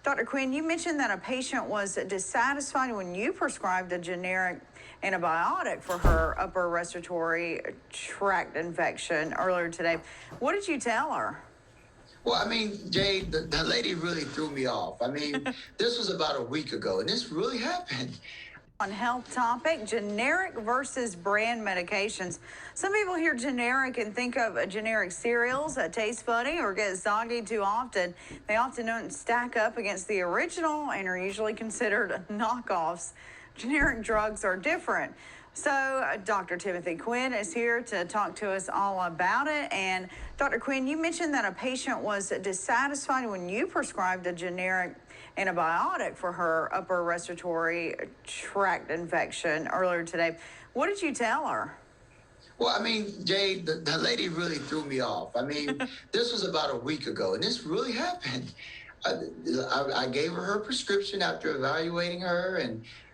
Dr. Quinn, you mentioned that a patient was dissatisfied when you prescribed a generic antibiotic for her upper respiratory tract infection earlier today. What did you tell her? Well, I mean, Jay, the lady really threw me off. I mean, this was about a week ago, and this really happened. On health topic, generic versus brand medications. Some people hear generic and think of generic cereals that taste funny or get soggy too often. They often don't stack up against the original and are usually considered knockoffs. Generic drugs are different. So Dr. Timothy Quinn is here to talk to us all about it. And Dr. Quinn, you mentioned that a patient was dissatisfied when you prescribed a generic antibiotic for her upper respiratory tract infection earlier today. What did you tell her? Well, I mean, Jay, the lady really threw me off. I mean, this was about a week ago, and this really happened. I gave her prescription after evaluating her,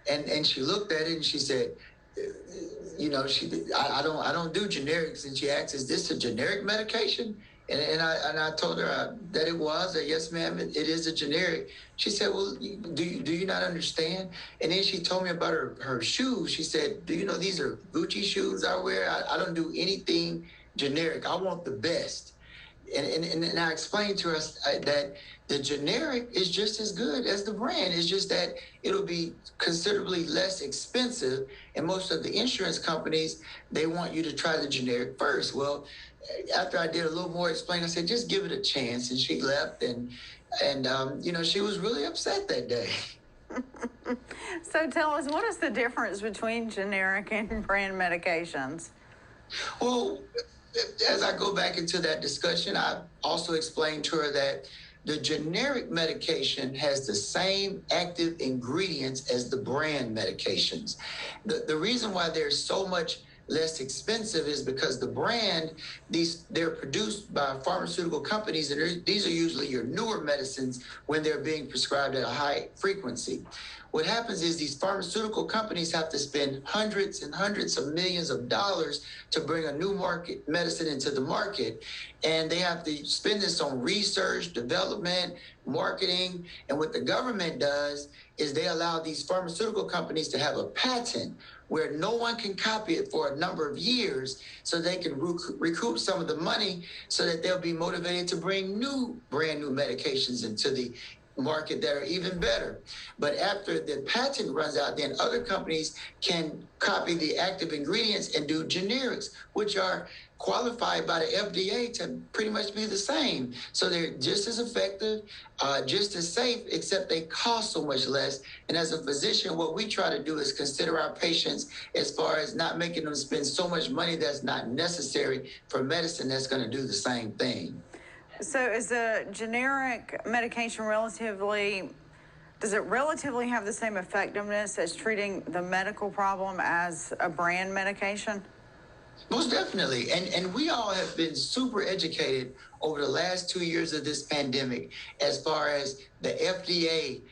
and she looked at it and she said, I don't do generics, and she asked, "Is this a generic medication?" And I told her that it was. Yes, ma'am, it is a generic. She said, "Well, do you not understand?" And then she told me about her shoes. She said, "Do you know these are Gucci shoes I wear? I don't do anything generic. I want the best." And I explained to her that the generic is just as good as the brand. It's just that it'll be considerably less expensive. And most of the insurance companies, they want you to try the generic first. Well, after I did a little more explaining, I said, just give it a chance. And she left, and she was really upset that day. So tell us, what is the difference between generic and brand medications? Well, as I go back into that discussion, I also explained to her that the generic medication has the same active ingredients as the brand medications. The reason why they're so much less expensive is because the brand, they're produced by pharmaceutical companies, and these are usually your newer medicines when they're being prescribed at a high frequency. What happens is these pharmaceutical companies have to spend hundreds and hundreds of millions of dollars to bring a new medicine into the market. And they have to spend this on research, development, marketing. And what the government does is they allow these pharmaceutical companies to have a patent where no one can copy it for a number of years, so they can recoup some of the money so that they'll be motivated to bring brand new medications into the market that are even better. But after the patent runs out, then other companies can copy the active ingredients and do generics, which are qualified by the FDA to pretty much be the same. So they're just as effective, just as safe, except they cost so much less. And as a physician, what we try to do is consider our patients as far as not making them spend so much money that's not necessary for medicine that's going to do the same thing. So is a generic medication does it relatively have the same effectiveness as treating the medical problem as a brand medication? Most definitely. And we all have been super educated over the last 2 years of this pandemic as far as the FDA,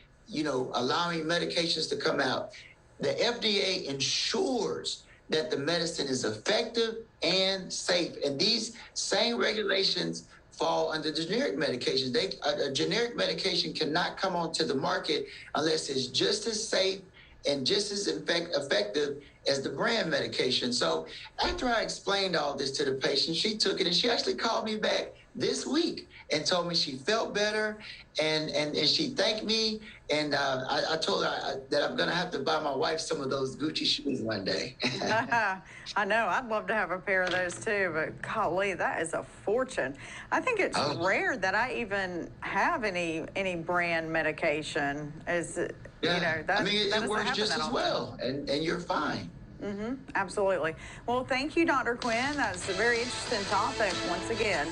allowing medications to come out. The FDA ensures that the medicine is effective and safe. And these same regulations fall under generic medications. A generic medication cannot come onto the market unless it's just as safe and just as effective as the brand medication. So after I explained all this to the patient, she took it, and she actually called me back this week and told me she felt better, and she thanked me. And I told her that I'm going to have to buy my wife some of those Gucci shoes one day. I know. I'd love to have a pair of those too, but golly, that is a fortune. I think it's rare that I even have any brand medication. It works just as well, and you're fine. Absolutely. Well, thank you, Dr. Quinn. That's a very interesting topic once again.